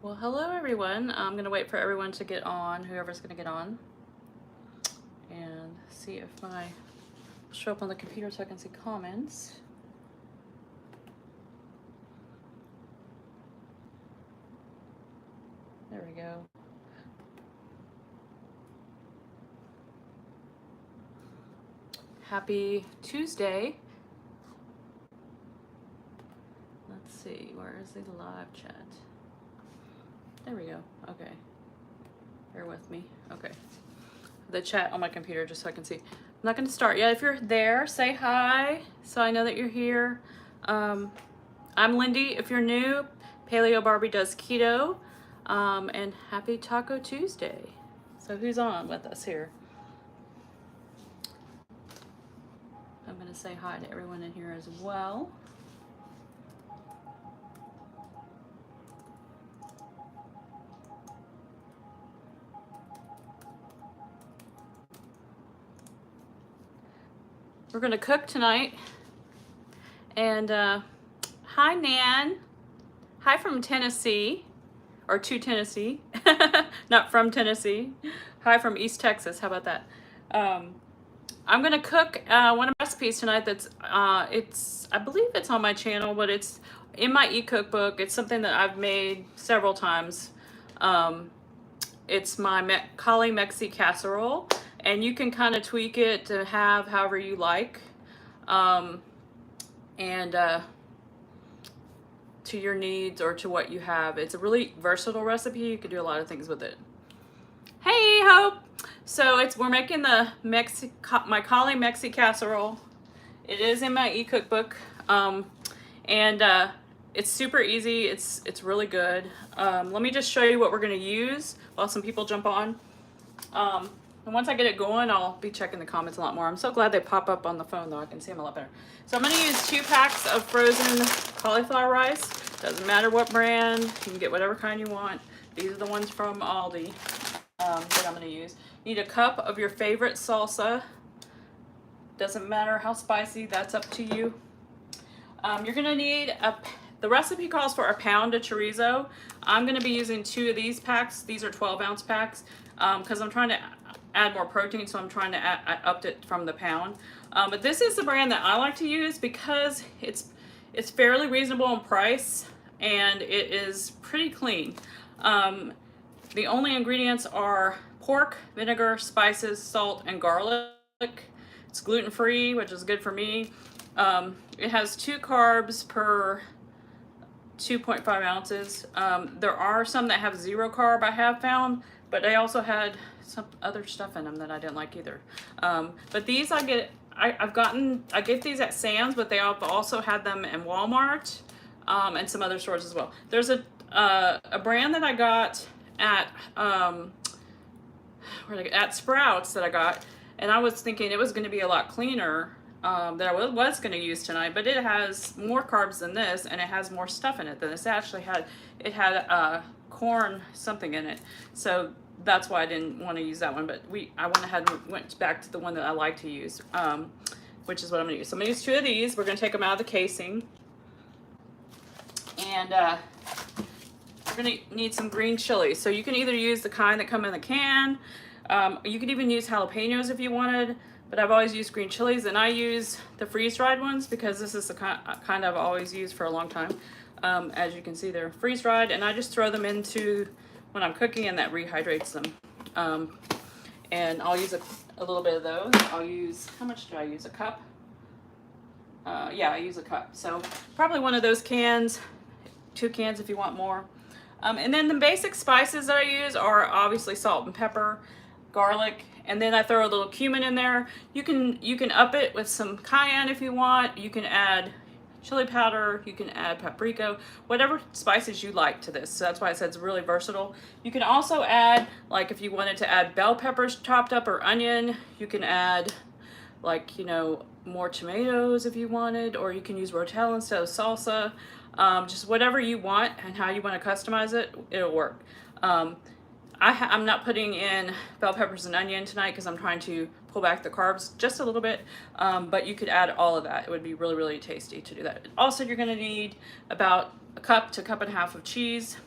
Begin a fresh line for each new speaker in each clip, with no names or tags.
Well, hello everyone. I'm gonna wait for everyone to get on, whoever's gonna get on, and see if my show up on the computer so I can see comments. There we go. Happy Tuesday. Let's see, where is the live chat? There we go. Okay. Bear with me. Okay. The chat on my computer just so I can see. I'm not going to start yet. If you're there, say hi so I know that you're here. I'm Lindy. If you're new, Paleobarbie does keto. And happy Taco Tuesday. So who's on with us here? I'm going to say hi to everyone in here as well. We're going to cook tonight. And hi, Nan. Hi from Tennessee. Or to Tennessee. Not from Tennessee. Hi from East Texas. How about that? I'm going to cook one of my recipes tonight that's, I believe it's on my channel, but it's in my e-cookbook. It's something that I've made several times. It's my cauli Mexi casserole, and you can kind of tweak it to have however you like. To your needs or to what you have. It's a really versatile recipe. You can do a lot of things with it. Hey, Hope! So we're making the my cauli Mexi casserole. It is in my e-cookbook, it's super easy. It's really good. Let me just show you what we're going to use while some people jump on. And once I get it going, I'll be checking the comments a lot more. I'm so glad they pop up on the phone, though. I can see them a lot better. So I'm going to use 2 packs of frozen cauliflower rice. Doesn't matter what brand. You can get whatever kind you want. These are the ones from Aldi that I'm going to use. You need a cup of your favorite salsa. Doesn't matter how spicy. That's up to you. You're going to need the recipe calls for a pound of chorizo. I'm going to be using 2 of these packs. These are 12-ounce packs because I'm trying to add more protein, so I'm trying to I upped it from the pound. But this is the brand that I like to use because it's fairly reasonable in price and it is pretty clean. The only ingredients are pork, vinegar, spices, salt, and garlic. It's gluten-free, which is good for me. It has 2 carbs per 2.5 ounces. There are some that have 0 carb, I have found, but they also had some other stuff in them that I didn't like either. But these I get these at Sam's, but they have also had them in Walmart and some other stores as well. There's a brand that I got at Sprouts that I got, and I was thinking it was going to be a lot cleaner that I was going to use tonight, but it has more carbs than this, and it has more stuff in it than this. It had corn something in it, so that's why I didn't want to use that one. But I went ahead and went back to the one that I like to use, which is what I'm going to use. So I'm going to use 2 of these. We're going to take them out of the casing, and we're going to need some green chilies. So you can either use the kind that come in the can. You could even use jalapenos if you wanted, but I've always used green chilies, and I use the freeze-dried ones because this is the kind I've always used for a long time. As you can see, they're freeze-dried, and I just throw them into when I'm cooking, and that rehydrates them. And I'll use a little bit of those. How much did I use? A cup? Yeah, I use a cup. So probably one of those cans, 2 cans if you want more. And then the basic spices that I use are obviously salt and pepper, garlic, and then I throw a little cumin in there. You can up it with some cayenne if you want. You can add chili powder, you can add paprika, whatever spices you like to this. So that's why I said it's really versatile. You can also add, like if you wanted to add bell peppers chopped up or onion, you can add like, more tomatoes if you wanted, or you can use Rotel instead of salsa. Just whatever you want and how you want to customize it, it'll work. I'm not putting in bell peppers and onion tonight because I'm trying to pull back the carbs just a little bit, but you could add all of that. It would be really, really tasty to do that. Also, you're going to need about a cup to a cup and a half of cheese.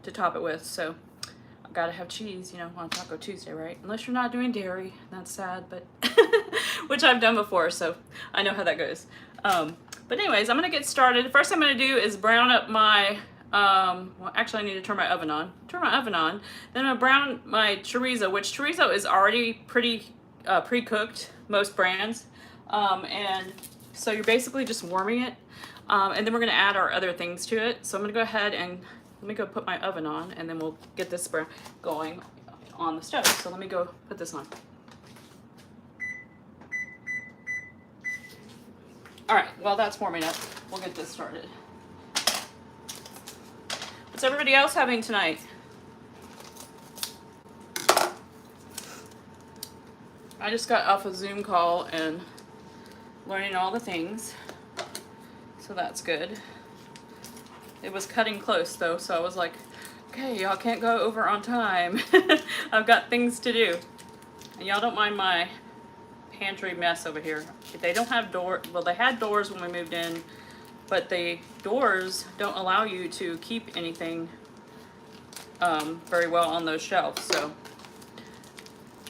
to top it with. So I gotta have cheese, you know, on Taco Tuesday, right? Unless you're not doing dairy, that's sad, but which I've done before, so I know how that goes. But anyways, I'm gonna get started. The first thing I'm gonna do is brown up my, well, actually I need to turn my oven on. Turn my oven on. Then I'm gonna brown my chorizo, which chorizo is already pretty pre-cooked, most brands. And so you're basically just warming it. And then we're gonna add our other things to it. So I'm gonna go ahead and let me go put my oven on, and then we'll get this going on the stove. So let me go put this on. All right, while that's warming up, we'll get this started. What's everybody else having tonight? I just got off a Zoom call and learning all the things, so that's good. It was cutting close though, so I was like, okay, y'all can't go over on time. I've got things to do. And y'all don't mind my pantry mess over here. They don't have doors. Well, they had doors when we moved in, but the doors don't allow you to keep anything very well on those shelves, so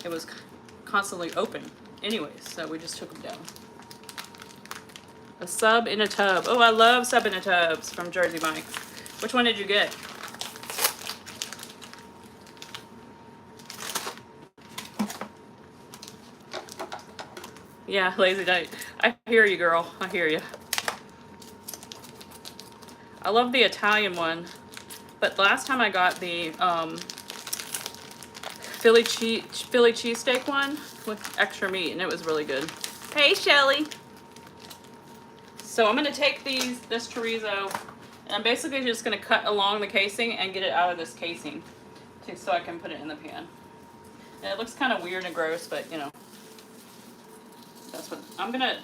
it was constantly open anyways, so we just took them down. A sub in a tub. Oh, I love sub in a tubs from Jersey Mike's. Which one did you get? Yeah, lazy night. I hear you, girl. I hear you. I love the Italian one, but last time I got the Philly cheesesteak one with extra meat, and it was really good. Hey, Shelly. So I'm gonna take this chorizo, and I'm basically just gonna cut along the casing and get it out of this casing, so I can put it in the pan. And it looks kind of weird and gross, but you know. That's what I'm gonna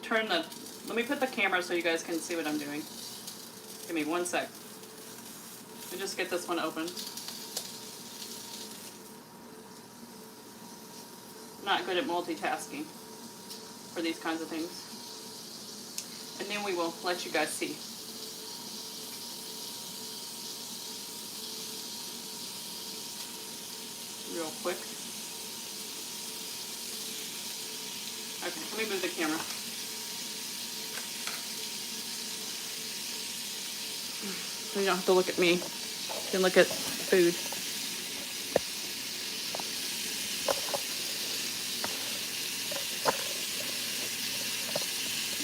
turn the. Let me put the camera so you guys can see what I'm doing. Give me 1 sec. Let me just get this one open. I'm not good at multitasking for these kinds of things. And then we will let you guys see. Real quick. Okay, let me move the camera. So you don't have to look at me. You can look at food.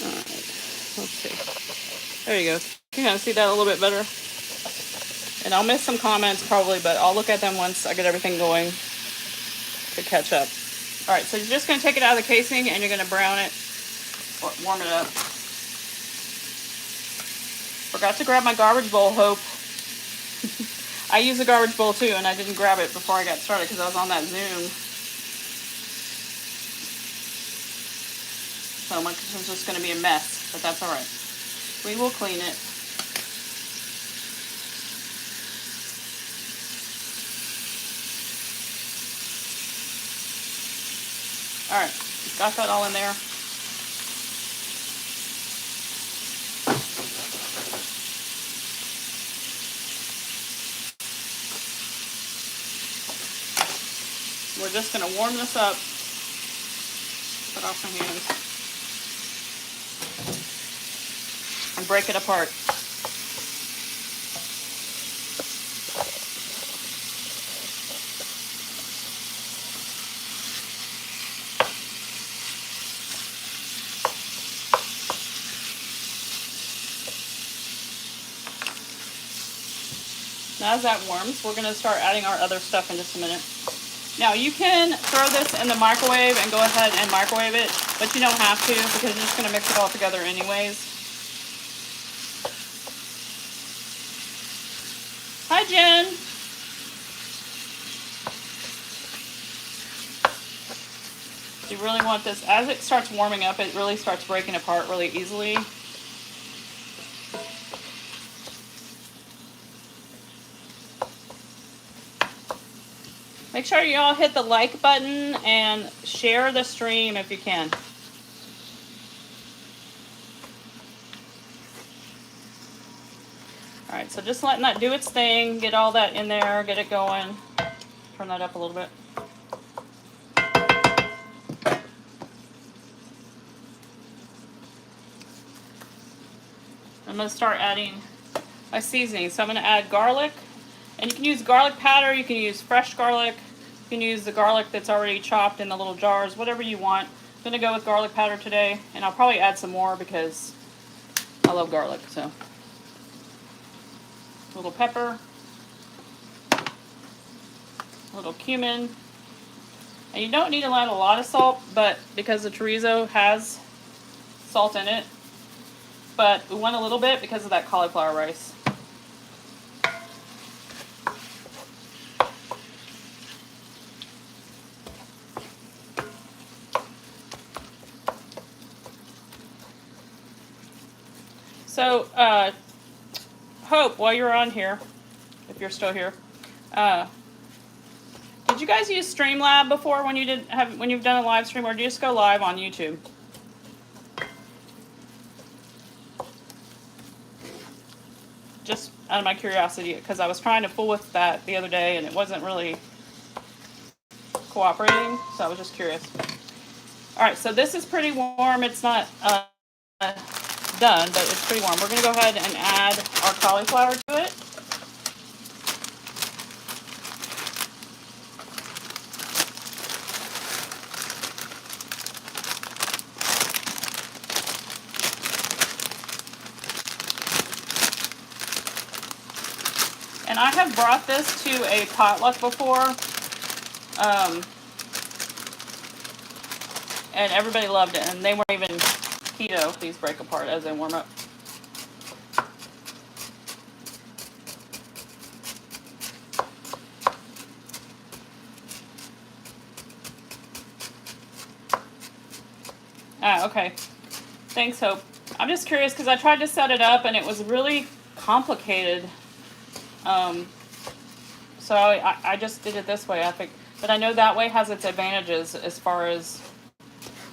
Alright, let's see. There you go. You can kind of see that a little bit better. And I'll miss some comments probably, but I'll look at them once I get everything going to catch up. All right, so you're just going to take it out of the casing and you're going to brown it or warm it up. Forgot to grab my garbage bowl, Hope. I use a garbage bowl too, and I didn't grab it before I got started because I was on that Zoom. So my kitchen's just going to be a mess, but that's all right. We will clean it. All right, got that all in there. We're just gonna warm this up. Put off my hands. And break it apart. Now as that warms, we're going to start adding our other stuff in just a minute. Now you can throw this in the microwave and go ahead and microwave it, but you don't have to because you're just going to mix it all together anyways. Hi, Jen. You really want this, as it starts warming up, it really starts breaking apart really easily. Make sure you all hit the like button and share the stream if you can. All right, so just letting that do its thing, get all that in there, get it going. Turn that up a little bit. I'm going to start adding my seasoning. So I'm going to add garlic, and you can use garlic powder, you can use fresh garlic, you can use the garlic that's already chopped in the little jars, whatever you want. I'm going to go with garlic powder today, and I'll probably add some more because I love garlic. So a little pepper, a little cumin, and you don't need to add a lot of salt, but because the chorizo has salt in it, but we want a little bit because of that cauliflower rice. So, Hope, while you're on here, if you're still here, did you guys use Streamlab before when you've done a live stream, or do you just go live on YouTube? Just out of my curiosity, because I was trying to fool with that the other day and it wasn't really cooperating, so I was just curious. All right, so this is pretty warm. It's not done, but it's pretty warm. We're going to go ahead and add our cauliflower to it. And I have brought this to a potluck before, and everybody loved it, and they weren't even keto. Please break apart as they warm up. Okay. Thanks, Hope. I'm just curious because I tried to set it up and it was really complicated. So I just did it this way, I think. But I know that way has its advantages as far as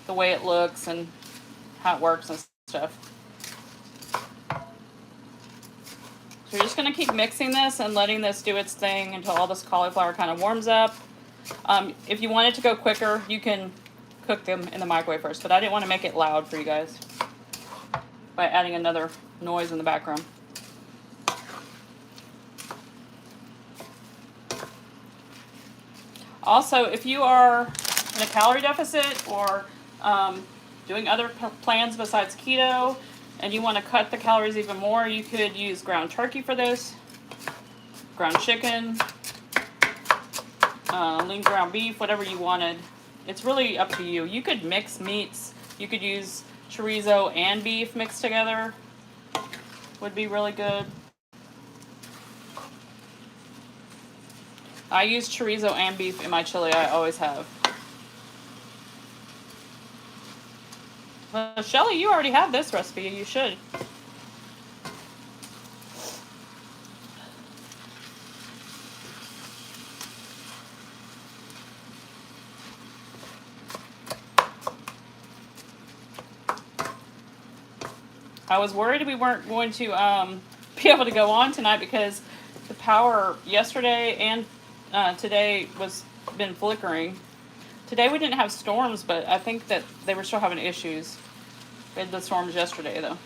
the way it looks and how it works and stuff. So you're just going to keep mixing this and letting this do its thing until all this cauliflower kind of warms up. If you want it to go quicker, you can cook them in the microwave first. But I didn't want to make it loud for you guys by adding another noise in the background. Also, if you are in a calorie deficit or doing other plans besides keto and you want to cut the calories even more, you could use ground turkey for this, ground chicken, lean ground beef, whatever you wanted. It's really up to you. You could mix meats. You could use chorizo and beef mixed together. Would be really good. I use chorizo and beef in my chili. I always have. Well, Shelly, you already have this recipe. You should. I was worried we weren't going to be able to go on tonight because the power yesterday and today was been flickering. Today we didn't have storms, but I think that they were still having issues. We had the storms yesterday, though.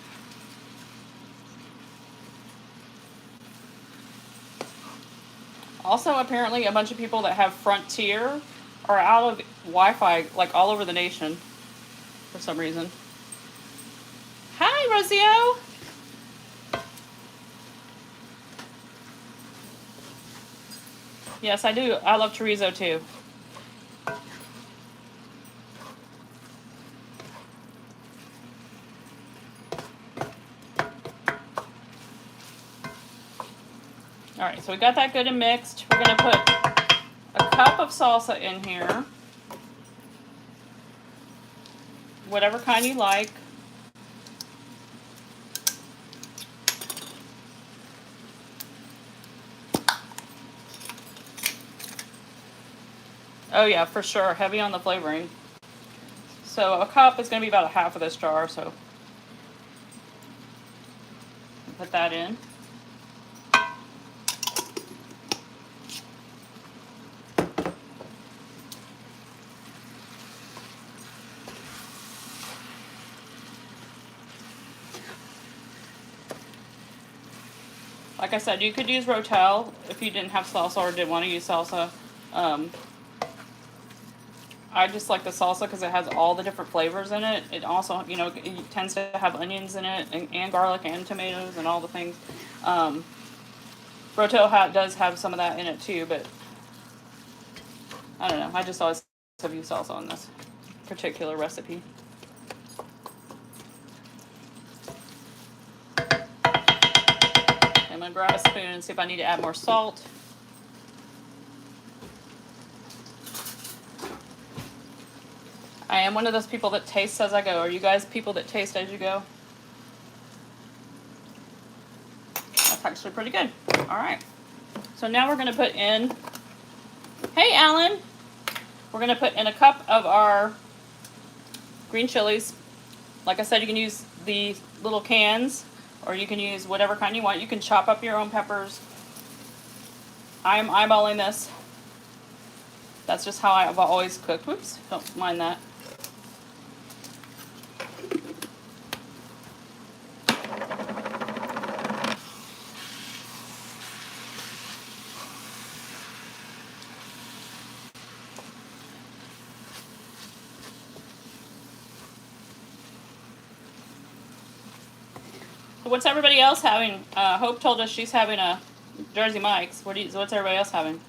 Also, apparently, a bunch of people that have Frontier are out of Wi-Fi, like all over the nation, for some reason. Hi, Rocio! Yes, I do. I love chorizo, too. All right, so we got that good and mixed. We're going to put a cup of salsa in here. Whatever kind you like. Oh yeah, for sure. Heavy on the flavoring. So a cup is going to be about a half of this jar, so put that in. Like I said, you could use Rotel if you didn't have salsa or didn't want to use salsa. I just like the salsa because it has all the different flavors in it. It also, you know, it tends to have onions in it and garlic and tomatoes and all the things. Rotel does have some of that in it too, but I don't know. I just always have used salsa on this particular recipe. I'm going to grab a spoon and see if I need to add more salt. I am one of those people that tastes as I go. Are you guys people that taste as you go? That's actually pretty good. All right. So now we're going to put in, hey Alan, we're going to put in a cup of our green chilies. Like I said, you can use the little cans or you can use whatever kind you want. You can chop up your own peppers. I'm eyeballing this. That's just how I've always cooked. Whoops, don't mind that. What's everybody else having? Hope told us she's having a Jersey Mike's. What's everybody else having?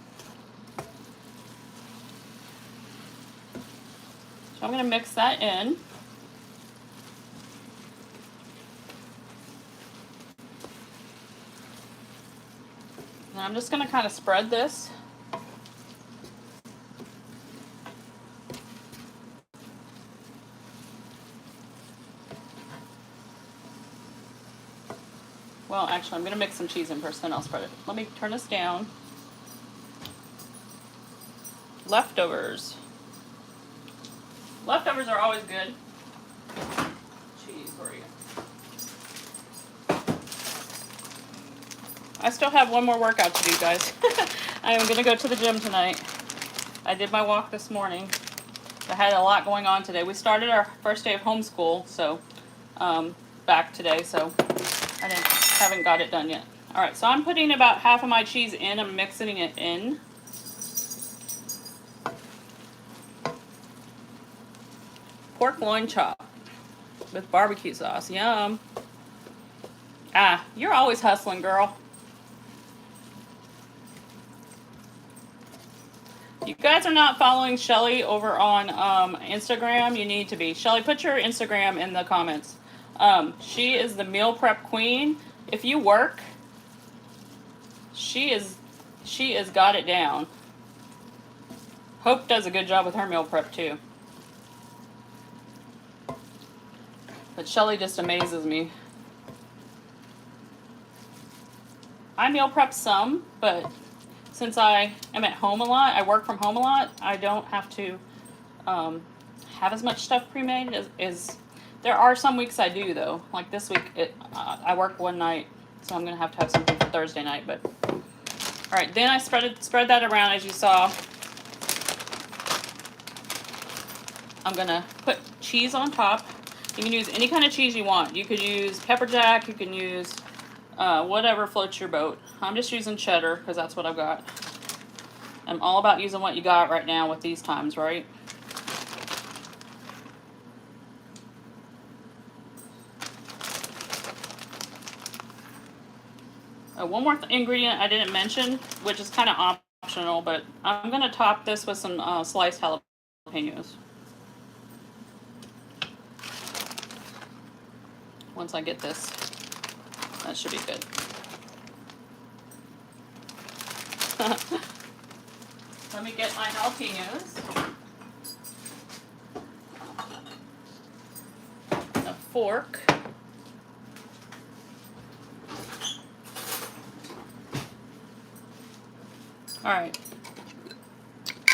So I'm going to mix that in. And I'm just going to kind of spread this. Well, actually, I'm going to mix some cheese in first, then I'll spread it. Let me turn this down. Leftovers. Leftovers are always good. Cheese, where are you? I still have one more workout to do, guys. I am going to go to the gym tonight. I did my walk this morning. I had a lot going on today. We started our first day of homeschool, so back today, so I haven't got it done yet. All right, so I'm putting about half of my cheese in. I'm mixing it in. Pork loin chop with barbecue sauce. Yum. Ah, you're always hustling, girl. You guys are not following Shelly over on Instagram. You need to be. Shelly, put your Instagram in the comments. She is the meal prep queen. If you work, she is got it down. Hope does a good job with her meal prep too. But Shelly just amazes me. I meal prep some, but since I am at home a lot, I work from home a lot, I don't have to have as much stuff pre-made as there are some weeks I do though. Like this week, I work one night, so I'm gonna have to have something for Thursday night. But all right, then I spread that around as you saw. I'm gonna put cheese on top. You can use any kind of cheese you want. You could use pepper jack. You can use whatever floats your boat. I'm just using cheddar because that's what I've got. I'm all about using what you got right now with these times, right? One more ingredient I didn't mention, which is kind of optional, but I'm going to top this with some sliced jalapenos. Once I get this, that should be good. Let me get my jalapenos. A fork. Alright.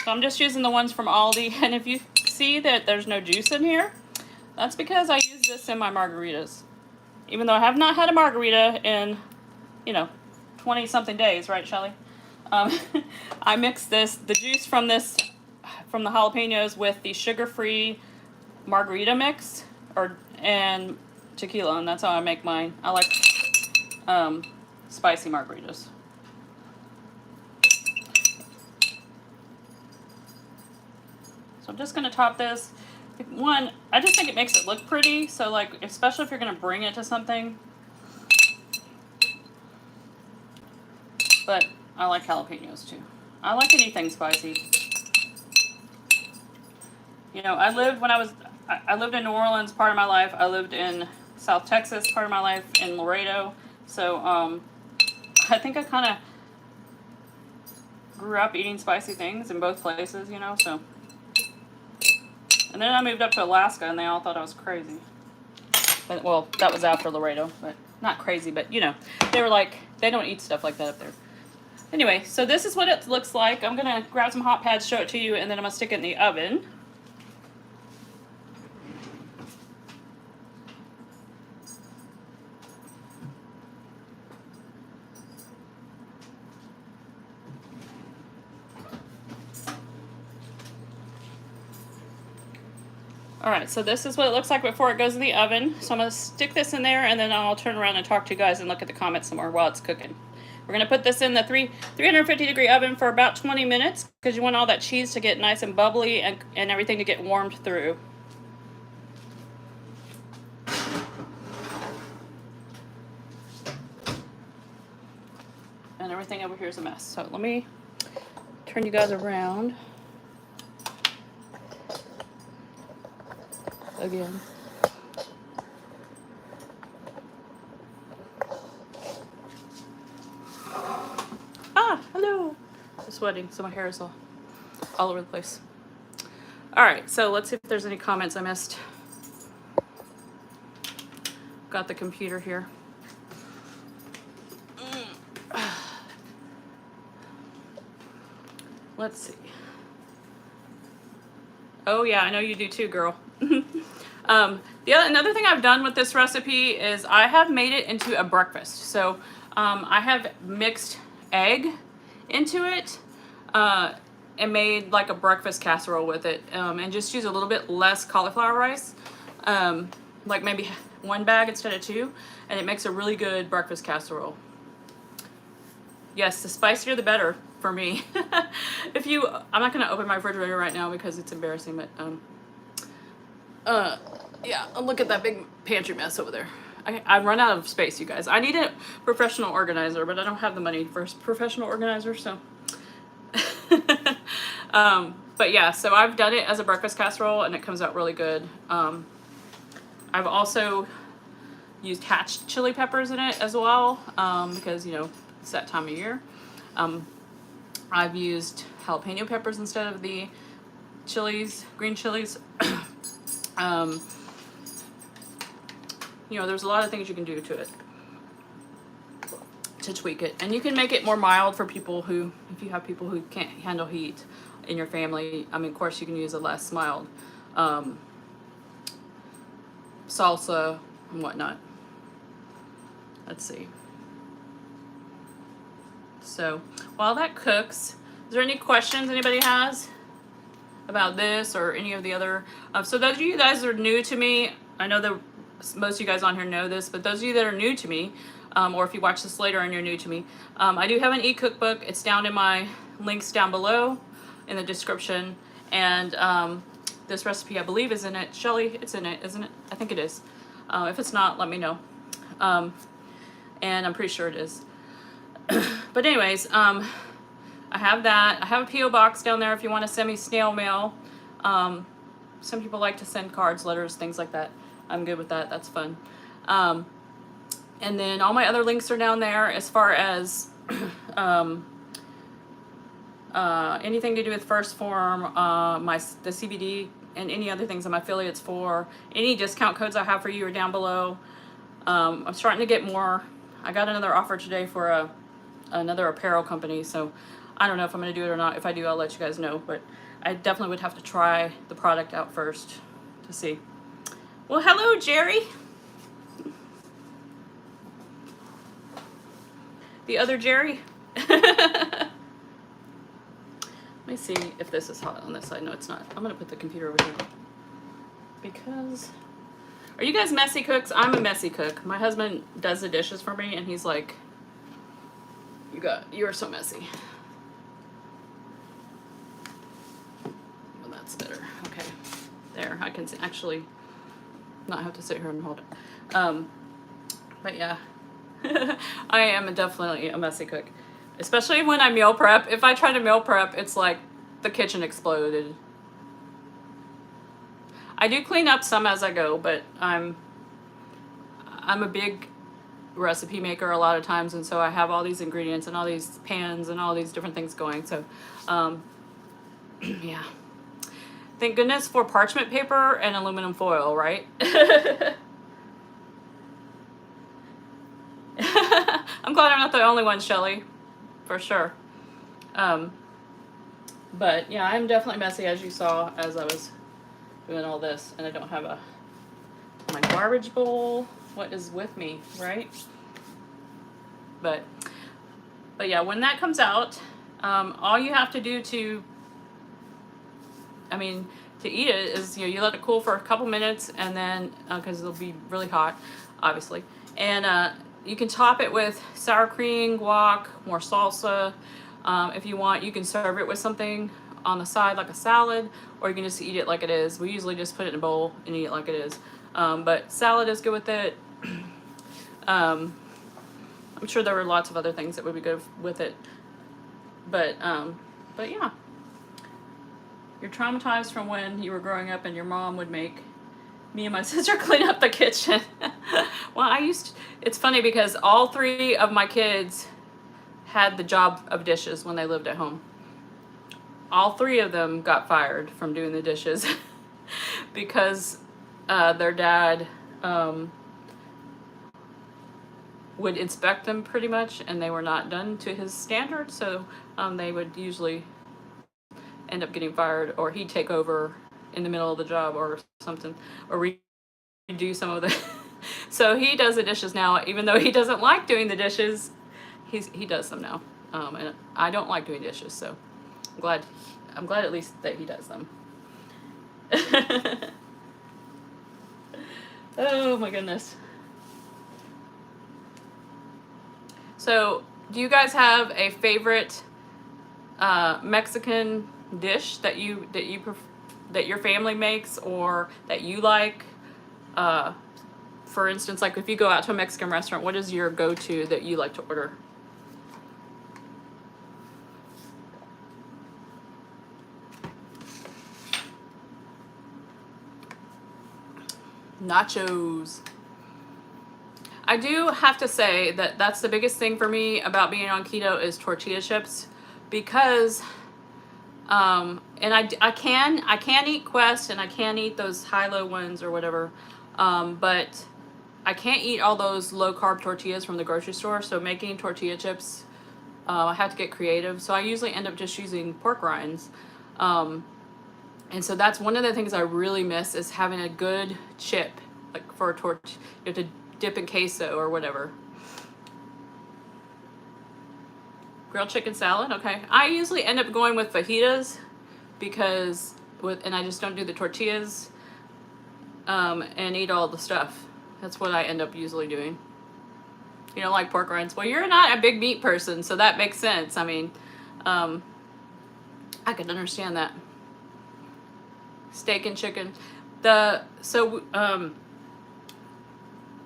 So I'm just using the ones from Aldi, and if you see that there's no juice in here, that's because I use this in my margaritas. Even though I have not had a margarita in, 20-something days, right, Shelly? I mix the juice from the jalapenos with the sugar-free margarita mix and tequila, and that's how I make mine. I like spicy margaritas. So I'm just going to top this. One, I just think it makes it look pretty. So like, especially if you're going to bring it to something. But I like jalapenos too. I like anything spicy. You know, I lived in New Orleans part of my life. I lived in South Texas part of my life, in Laredo. So I think I kind of grew up eating spicy things in both places, you know, so. And then I moved up to Alaska and they all thought I was crazy. But, well, that was after Laredo, but not crazy, but you know, they were like, they don't eat stuff like that up there. Anyway, so this is what it looks like. I'm going to grab some hot pads, show it to you, and then I'm going to stick it in the oven. Alright, so this is what it looks like before it goes in the oven. So I'm going to stick this in there, and then I'll turn around and talk to you guys and look at the comments some more while it's cooking. We're going to put this in the 350 degree oven for about 20 minutes because you want all that cheese to get nice and bubbly and everything to get warmed through. And everything over here is a mess. So let me turn you guys around. Again. Ah, hello. I'm sweating, so my hair is all over the place. All right, so let's see if there's any comments I missed. Got the computer here. Let's see. Oh yeah, I know you do too, girl. Another thing I've done with this recipe is I have made it into a breakfast. So I have mixed egg into it and made like a breakfast casserole with it, and just use a little bit less cauliflower rice, like maybe 1 bag instead of 2, and it makes a really good breakfast casserole. Yes, the spicier the better for me. I'm not gonna open my refrigerator right now because it's embarrassing, but yeah, look at that big pantry mess over there. I've run out of space, you guys. I need a professional organizer, but I don't have the money for a professional organizer, so. But yeah, so I've done it as a breakfast casserole and it comes out really good. I've also used hatched chili peppers in it as well, because, you know, it's that time of year. I've used jalapeno peppers instead of the chilies, green chilies. You know, there's a lot of things you can do to it to tweak it, and you can make it more mild for people who, if you have people who can't handle heat in your family. I mean, of course you can use a less mild salsa and whatnot. Let's see. So while that cooks, is there any questions anybody has about this or any of the other? So those of you guys that are new to me, I know that most of you guys on here know this, but those of you that are new to me, or if you watch this later and you're new to me, I do have an e-cookbook. It's down in my links down below in the description, and this recipe I believe is in it. Shelly, it's in it, isn't it? I think it is. If it's not, let me know. And I'm pretty sure it is. But anyways, I have that. I have a P.O. box down there if you want to send me snail mail. Some people like to send cards, letters, things like that. I'm good with that. That's fun. And then all my other links are down there as far as anything to do with First Form, the CBD, and any other things I'm affiliates for. Any discount codes I have for you are down below. I'm starting to get more. I got another offer today for another apparel company, so I don't know if I'm going to do it or not. If I do, I'll let you guys know, but I definitely would have to try the product out first to see. Well, hello, Jerry. The other Jerry. Let me see if this is hot on this side. No, it's not. I'm going to put the computer over here. Because, are you guys messy cooks? I'm a messy cook. My husband does the dishes for me, and he's like, You're so messy. Well, that's better. Okay. There, I can actually not have to sit here and hold it. But yeah, I am definitely a messy cook, especially when I meal prep. If I try to meal prep, it's like the kitchen exploded. I do clean up some as I go, but I'm a big recipe maker a lot of times, and so I have all these ingredients and all these pans and all these different things going. So, yeah. Thank goodness for parchment paper and aluminum foil, right? I'm glad I'm not the only one, Shelly, for sure. But yeah, I'm definitely messy, as you saw as I was doing all this, and I don't have my garbage bowl. What is with me, right? But yeah, when that comes out, all you have to do to eat it is, you let it cool for a couple minutes, and then because it'll be really hot, obviously, and you can top it with sour cream, guac, more salsa. If you want, you can serve it with something on the side like a salad, or you can just eat it like it is. We usually just put it in a bowl and eat it like it is. But salad is good with it. I'm sure there were lots of other things that would be good with it. But yeah. You're traumatized from when you were growing up and your mom would make me and my sister clean up the kitchen. Well, it's funny because all three of my kids had the job of dishes when they lived at home. All three of them got fired from doing the dishes because their dad would inspect them pretty much, and they were not done to his standard, so they would usually end up getting fired, or he'd take over in the middle of the job or something, or redo some of the so he does the dishes now, even though he doesn't like doing the dishes. He does them now, and I don't like doing dishes, so I'm glad at least that he does them. Oh my goodness. So, do you guys have a favorite Mexican dish that your family makes, or that you like? For instance, like if you go out to a Mexican restaurant, what is your go-to that you like to order? Nachos. I do have to say that that's the biggest thing for me about being on keto is tortilla chips, because and I can eat Quest, and I can eat those high-low ones or whatever, but I can't eat all those low-carb tortillas from the grocery store. So making tortilla chips, I have to get creative. So I usually end up just using pork rinds, and so that's one of the things I really miss, is having a good chip, like for a tortilla. You have to dip in queso or whatever. Grilled chicken salad, okay. I usually end up going with fajitas and I just don't do the tortillas, and eat all the stuff. That's what I end up usually doing. You don't like pork rinds? Well, you're not a big meat person, so that makes sense. I mean, I could understand that. Steak and chicken.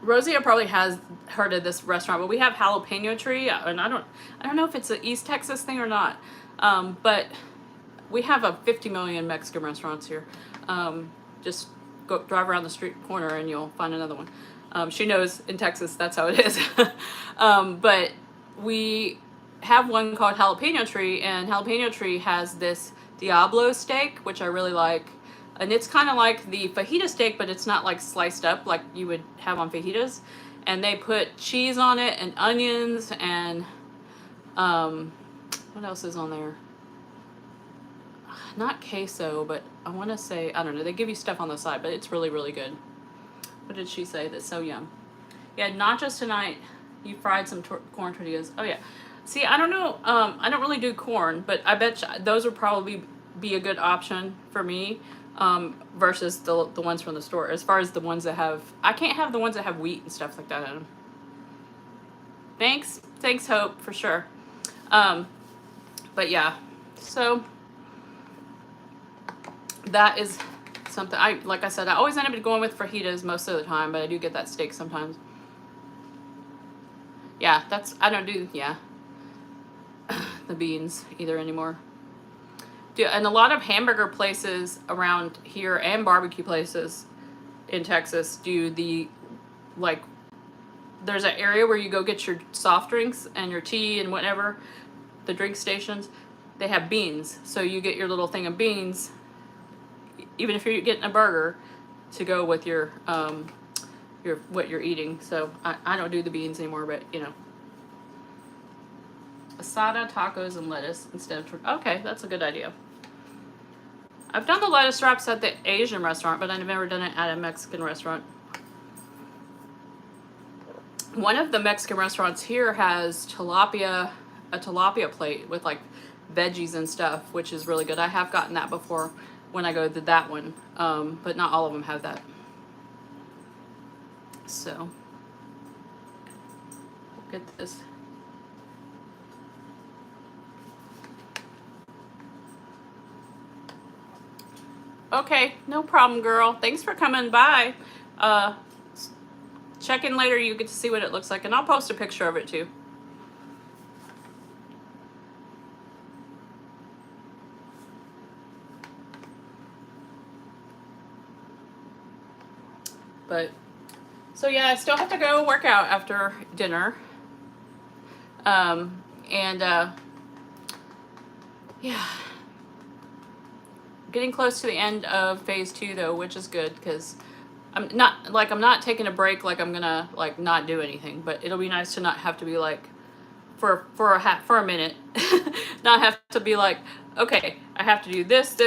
Rosia probably has heard of this restaurant, but we have Jalapeno Tree, and I don't know if it's an East Texas thing or not, but we have 50 million Mexican restaurants here. Just drive around the street corner and you'll find another one. She knows in Texas that's how it is. But we have one called Jalapeno Tree, and Jalapeno Tree has this Diablo steak, which I really like. And it's kind of like the fajita steak, but it's not like sliced up like you would have on fajitas. And they put cheese on it and onions and what else is on there? Not queso, but I want to say, I don't know. They give you stuff on the side, but it's really, really good. What did she say? That's so yum. Yeah, nachos tonight. You fried some corn tortillas. Oh yeah. See, I don't know. I don't really do corn, but I bet those would probably be a good option for me. Versus the ones from the store. As far as the ones that have, I can't have the ones that have wheat and stuff like that in them. Thanks Hope, for sure. But yeah, so that is something like I said, I always end up going with fajitas most of the time, but I do get that steak sometimes. Yeah, I don't do, yeah, the beans either anymore. And a lot of hamburger places around here and barbecue places in Texas do like, there's an area where you go get your soft drinks and your tea and whatever, the drink stations, they have beans. So you get your little thing of beans, even if you're getting a burger, to go with your what you're eating. So I don't do the beans anymore, but you know. Asada, tacos, and lettuce instead of, okay, that's a good idea. I've done the lettuce wraps at the Asian restaurant, but I've never done it at a Mexican restaurant. One of the Mexican restaurants here has a tilapia plate with like veggies and stuff, which is really good. I have gotten that before when I go to that one, but not all of them have that. So, we'll get this. Okay, no problem, girl. Thanks for coming by. Check in later, you get to see what it looks like, and I'll post a picture of it too. But, so yeah, I still have to go work out after dinner. Yeah. Getting close to the end of phase 2 though, which is good, because I'm not taking a break, like I'm gonna like not do anything, but it'll be nice to not have to be like for a minute not have to be like, okay, I have to do this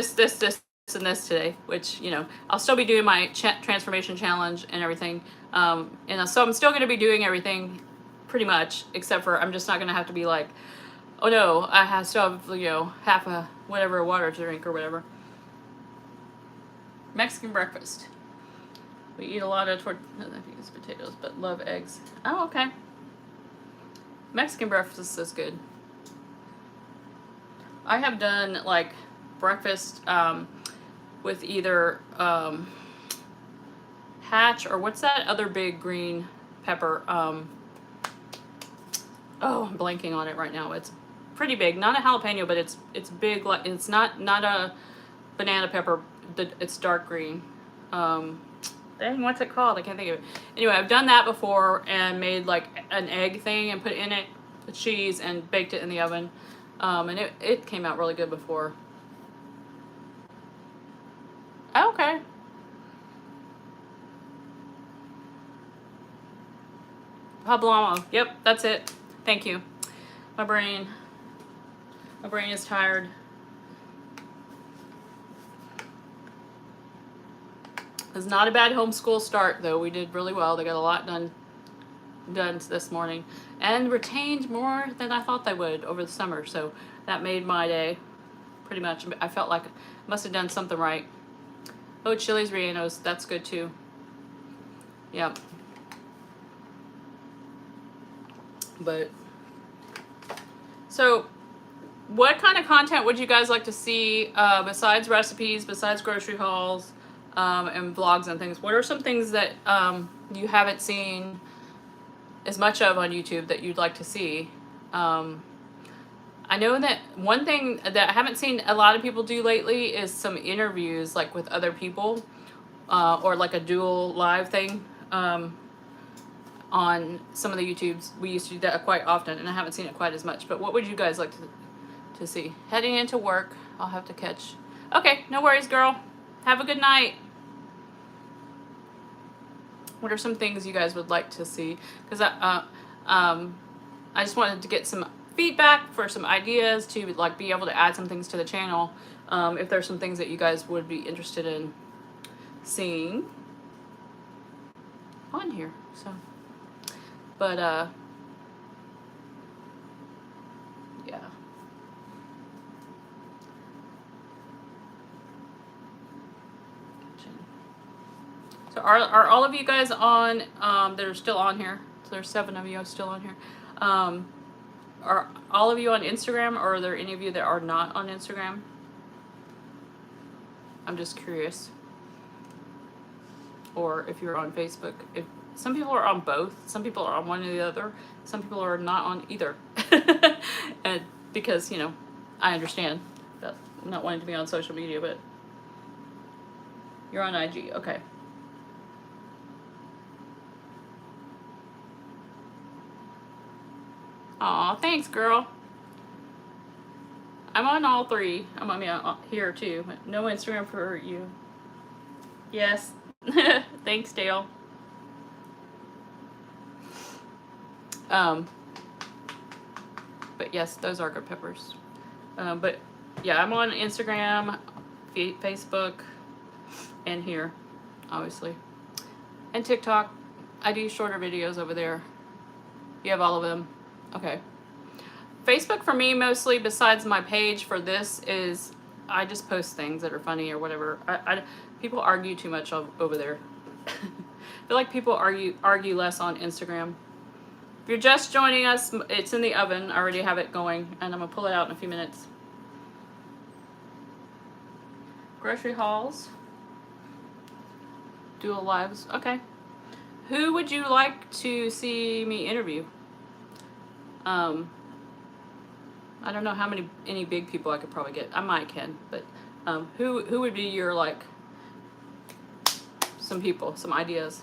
and this today, which, you know, I'll still be doing my transformation challenge and everything, and so I'm still going to be doing everything pretty much, except for I'm just not going to have to be like, oh no, I still have, you know, half a whatever water to drink or whatever. Mexican breakfast. We eat a lot of potatoes, but love eggs. Oh, okay. Mexican breakfast is good. I have done like breakfast with either hatch or what's that other big green pepper? Oh, I'm blanking on it right now. It's pretty big, not a jalapeno, but it's big. Like it's not a banana pepper. It's dark green. Dang, what's it called? I can't think of it. Anyway, I've done that before and made like an egg thing and put in it the cheese and baked it in the oven. And it came out really good before. Okay. Pablamo. Yep, that's it. Thank you. My brain is tired. It's not a bad homeschool start, though. We did really well. They got a lot done this morning and retained more than I thought they would over the summer. So that made my day pretty much. I felt like I must have done something right. Oh, chilies rellenos. That's good, too. Yep. But, so what kind of content would you guys like to see besides recipes, besides grocery hauls, and vlogs and things? What are some things that you haven't seen as much of on YouTube that you'd like to see? I know that one thing that I haven't seen a lot of people do lately is some interviews like with other people, or like a dual live thing on some of the YouTubes. We used to do that quite often, and I haven't seen it quite as much. But what would you guys like to see? Heading into work, I'll have to catch. Okay, no worries, girl. Have a good night. What are some things you guys would like to see? Because I just wanted to get some feedback for some ideas to like be able to add some things to the channel. If there's some things that you guys would be interested in seeing on here. So, but yeah. So are all of you guys on, that are still on here? So there's 7 of you still on here. are all of you on Instagram, or are there any of you that are not on Instagram? I'm just curious. Or if you're on Facebook. If some people are on both, some people are on one or the other, some people are not on either. And because, you know, I understand that not wanting to be on social media, but you're on IG, okay. Aw, thanks, girl. I'm on all three. I'm on here too. No Instagram for you. Yes. Thanks, Dale. But yes, those are good peppers. But yeah, I'm on Instagram, Facebook, and here, obviously. And TikTok. I do shorter videos over there. You have all of them? Okay. Facebook for me mostly, besides my page for this, is I just post things that are funny or whatever. People argue too much over there. I feel like people argue less on Instagram. If you're just joining us, it's in the oven. I already have it going, and I'm going to pull it out in a few minutes. Grocery hauls. Dual lives. Okay. Who would you like to see me interview? I don't know how any big people I could probably get. I might can, but who would be your, like, some people, some ideas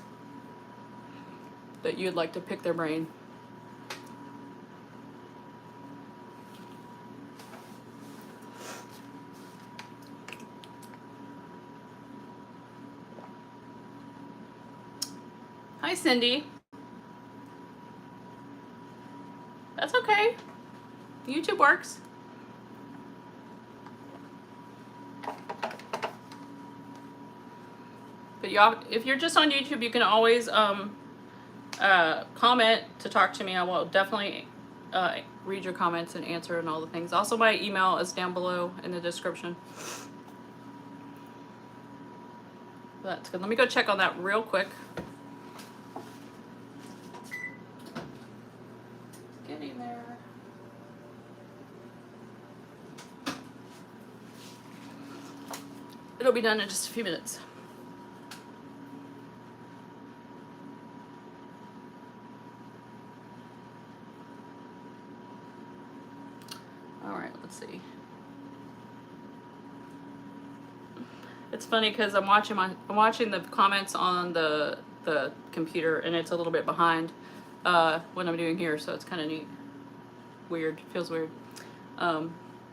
that you'd like to pick their brain? Hi, Cindy. That's okay. YouTube works. But y'all, if you're just on YouTube, you can always comment to talk to me. I will definitely read your comments and answer and all the things. Also, my email is down below in the description. That's good. Let me go check on that real quick. Getting there. It'll be done in just a few minutes. All right, let's see. It's funny because I'm watching the comments on the computer, and it's a little bit behind what I'm doing here, so it's kind of neat. Weird, feels weird. But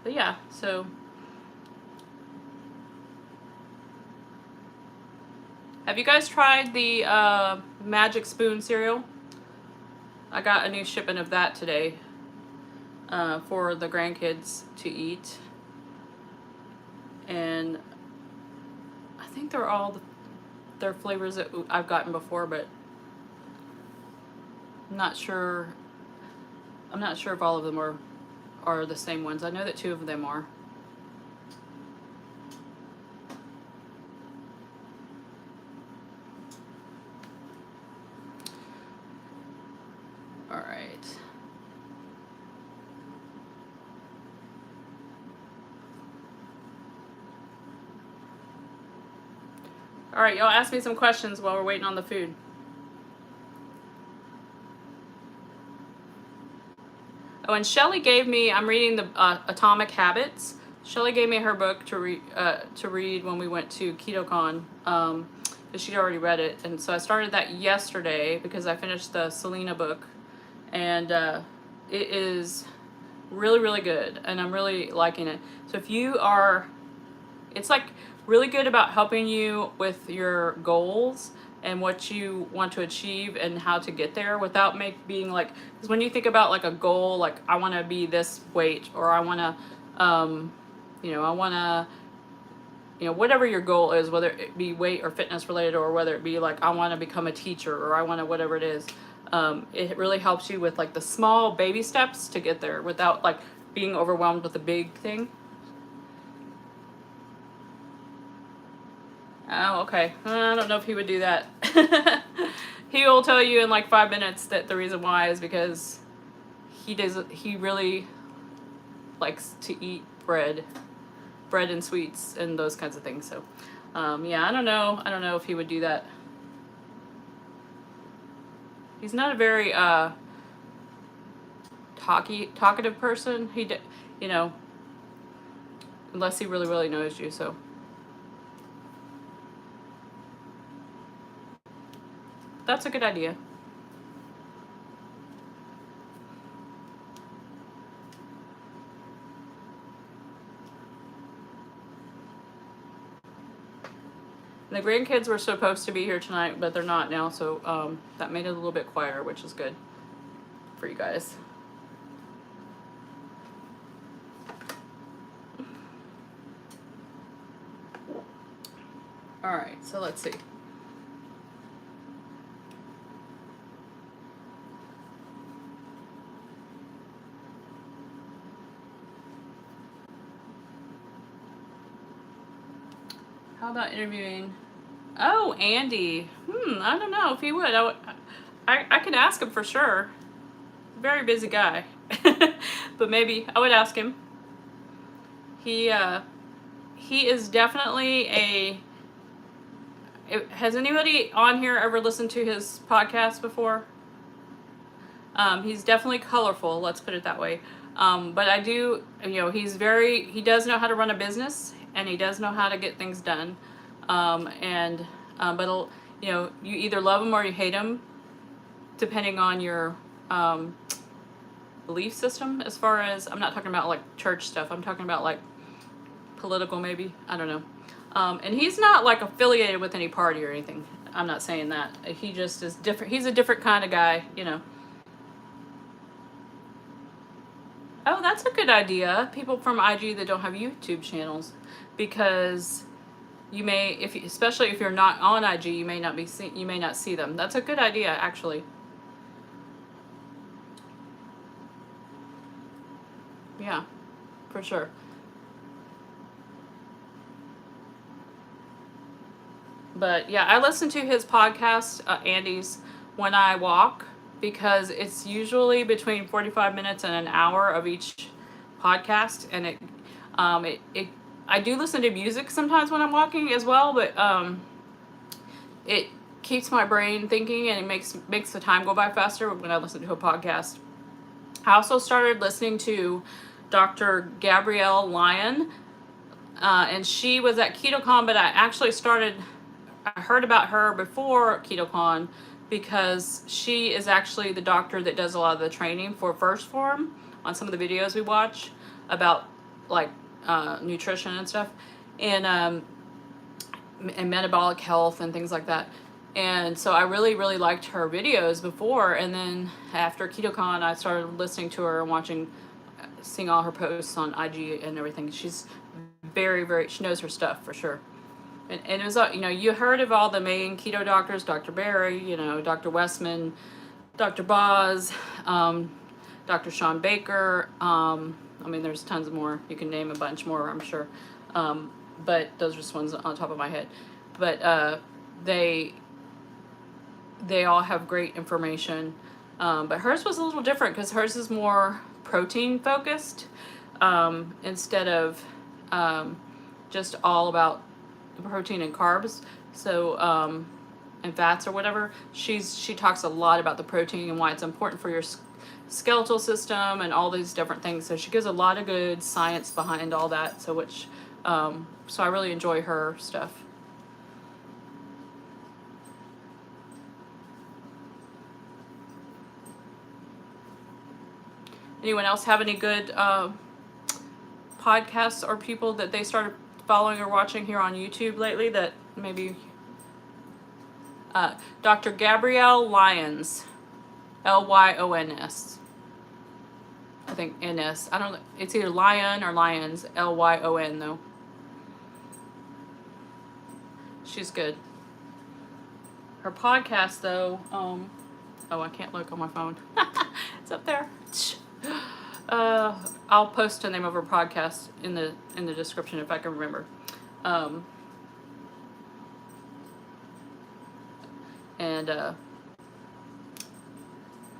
yeah, so have you guys tried the Magic Spoon cereal? I got a new shipment of that today for the grandkids to eat, and I think they're all their flavors that I've gotten before, but I'm not sure if all of them are the same ones. I know that 2 of them are. All right. All right, y'all ask me some questions while we're waiting on the food. Oh, and Shelly gave me, I'm reading the Atomic Habits. Shelly gave me her book to read when we went to KetoCon, because she'd already read it. And so I started that yesterday because I finished the Selena book. And it is really, really good. And I'm really liking it. So if you are, it's like really good about helping you with your goals and what you want to achieve and how to get there without being like, because when you think about like a goal, like I want to be this weight, or I want to, whatever your goal is, whether it be weight or fitness related, or whether it be like, I want to become a teacher, or I want to, whatever it is, it really helps you with like the small baby steps to get there without like being overwhelmed with the big thing. Oh, okay. I don't know if he would do that. He will tell you in like 5 minutes that the reason why is because he really likes to eat bread and sweets and those kinds of things. So yeah, I don't know if he would do that. He's not a very talkative person. You know, unless he really knows you. So that's a good idea. The grandkids were supposed to be here tonight, but they're not now, so that made it a little bit quieter, which is good for you guys. All right, so let's see. How about interviewing? Oh, Andy. I don't know if he would. I could ask him for sure. Very busy guy. But maybe I would ask him. He is definitely has anybody on here ever listened to his podcast before? He's definitely colorful, let's put it that way. But I do, he does know how to run a business, and he does know how to get things done. But you either love him or you hate him, depending on your belief system. As far as, I'm not talking about like church stuff, I'm talking about like political maybe, I don't know. And he's not like affiliated with any party or anything. I'm not saying that. He just is different. He's a different kind of guy, Oh, that's a good idea. People from IG that don't have YouTube channels, because you may, especially if you're not on IG, you may not see them. That's a good idea, actually. Yeah, for sure. But yeah, I listen to his podcast, Andy's, when I walk, because it's usually between 45 minutes and an hour of each podcast, and I do listen to music sometimes when I'm walking as well, but it keeps my brain thinking, and it makes the time go by faster when I listen to a podcast. I also started listening to Dr. Gabrielle Lyon, and she was at KetoCon, but I heard about her before KetoCon, because she is actually the doctor that does a lot of the training for First Form on some of the videos we watch about like nutrition and stuff, and metabolic health and things like that. And so I really liked her videos before, and then after KetoCon I started listening to her and seeing all her posts on IG and everything. She's very, she knows her stuff for sure. And it was, you heard of all the main keto doctors, Dr. Berry, Dr. Westman, Dr. Boz, Dr. Sean Baker. There's tons more. You can name a bunch more, I'm sure. But those are just ones on top of my head. But they all have great information. But hers was a little different, because hers is more protein focused, instead of just all about protein and carbs, so and fats or whatever. She talks a lot about the protein and why it's important for your skeletal system and all these different things. So she gives a lot of good science behind all that. So I really enjoy her stuff. Anyone else have any good podcasts or people that they started following or watching here on YouTube lately that maybe? Dr. Gabrielle Lyons, Lyons. I think NS. I don't know. It's either Lion or Lyons, Lyon though. She's good. Her podcast though, I can't look on my phone. It's up there. I'll post the name of her podcast in the description if I can remember.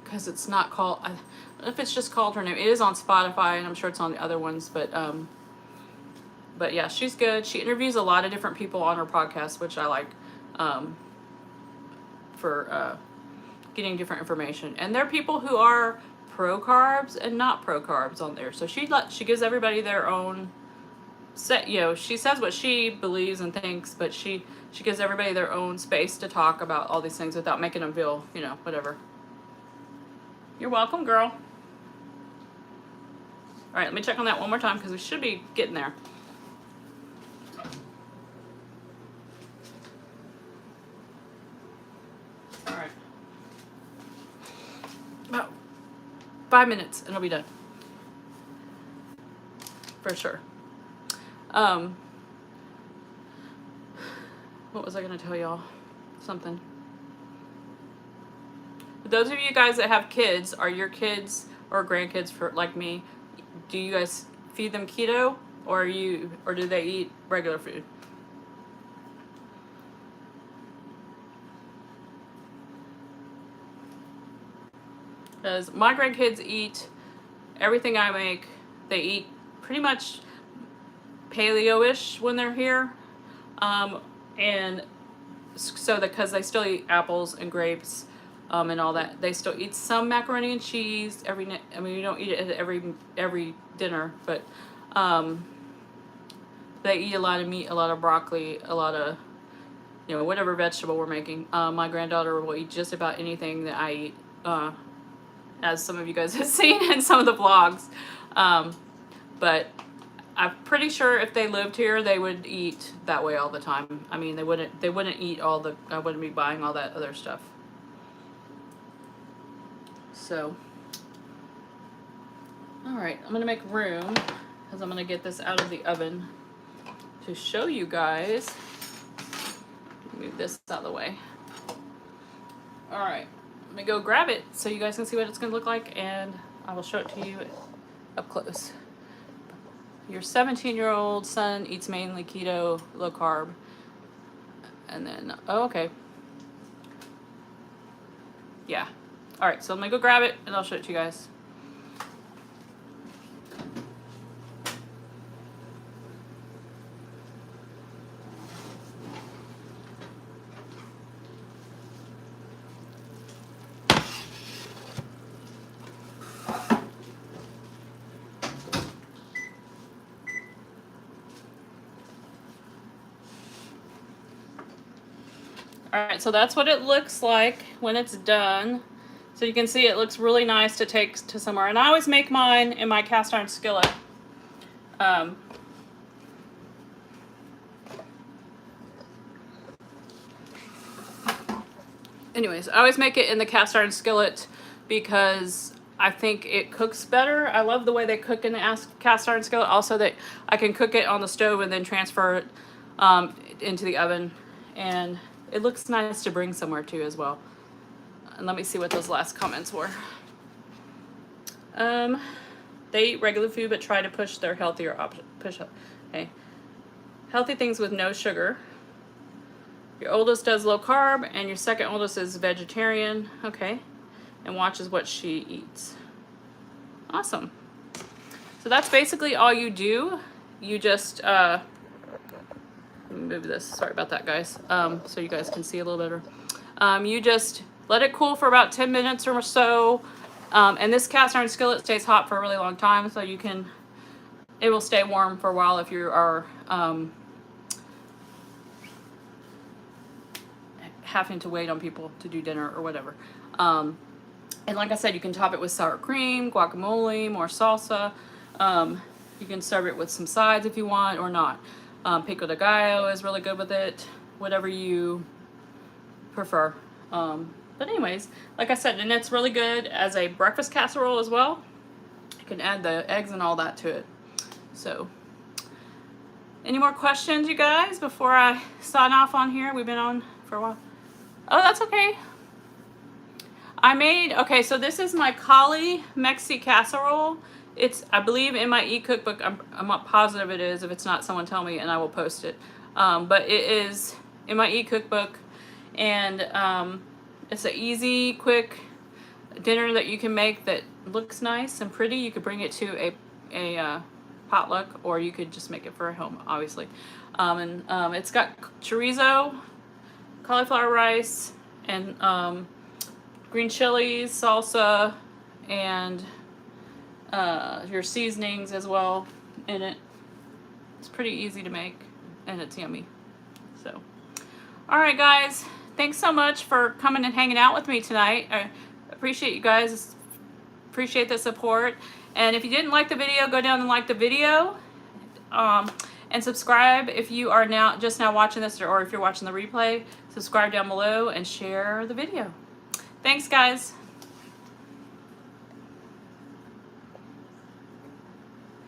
because it's not called, I don't know if it's just called her name. It is on Spotify, and I'm sure it's on the other ones, but yeah, she's good. She interviews a lot of different people on her podcast, which I like, for getting different information. And there are people who are pro carbs and not pro carbs on there. So she gives everybody their own set, you know, she says what she believes and thinks, but she gives everybody their own space to talk about all these things without making them feel, you know, whatever. You're welcome, girl. All right, let me check on that one more time because we should be getting there. All right. About 5 minutes and it'll be done. For sure. What was I going to tell y'all? Something. For those of you guys that have kids, are your kids or grandkids, for like me, do you guys feed them keto, or do they eat regular food? Because my grandkids eat everything I make. They eat pretty much paleo-ish when they're here, and so because they still eat apples and grapes, and all that. They still eat some macaroni and cheese I mean, you don't eat it at every dinner, but they eat a lot of meat, a lot of broccoli, a lot of, you know, whatever vegetable we're making. My granddaughter will eat just about anything that I eat, as some of you guys have seen in some of the vlogs, but I'm pretty sure if they lived here, they would eat that way all the time. I mean, they wouldn't eat I wouldn't be buying all that other stuff. So, all right, I'm gonna make room because I'm gonna get this out of the oven to show you guys. Move this out of the way. All right, let me go grab it so you guys can see what it's gonna look like, and I will show it to you up close. Your 17-year-old son eats mainly keto, low carb, and then, oh, okay. Yeah. All right, so I'm gonna go grab it and I'll show it to you guys. Alright, so that's what it looks like when it's done. So you can see it looks really nice to take to somewhere. And I always make mine in my cast iron skillet. Anyways, I always make it in the cast iron skillet because I think it cooks better. I love the way they cook in the cast iron skillet. Also that I can cook it on the stove and then transfer it into the oven. And it looks nice to bring somewhere too as well. And let me see what those last comments were. They eat regular food but try to push their healthier option. Okay. Healthy things with no sugar. Your oldest does low carb and your second oldest is vegetarian. Okay. And watches what she eats. Awesome. So that's basically all you do. You just move this, sorry about that, guys, so you guys can see a little better. You just let it cool for about 10 minutes or so, and this cast iron skillet stays hot for a really long time, so it will stay warm for a while if you are having to wait on people to do dinner or whatever. And like I said, you can top it with sour cream, guacamole, more salsa. You can serve it with some sides if you want or not. Pico de gallo is really good with it, whatever you prefer. But anyways, like I said, and it's really good as a breakfast casserole as well. You can add the eggs and all that to it. So, any more questions, you guys, before I sign off on here? We've been on for a while. Oh, that's okay. Okay, so this is my Kali Mexi casserole. It's, I believe, in my e-cookbook. I'm not positive it is. If it's not, someone tell me and I will post it. But it is in my e-cookbook, and it's an easy, quick dinner that you can make that looks nice and pretty. You could bring it to a potluck, or you could just make it for home, obviously. It's got chorizo, cauliflower rice, and green chilies, salsa, and your seasonings as well in it. It's pretty easy to make, and it's yummy. So, all right, guys, thanks so much for coming and hanging out with me tonight. I appreciate you guys. Appreciate the support. And if you didn't like the video, go down and like the video. And subscribe if you are just now watching this, or if you're watching the replay. Subscribe down below and share the video. Thanks, guys.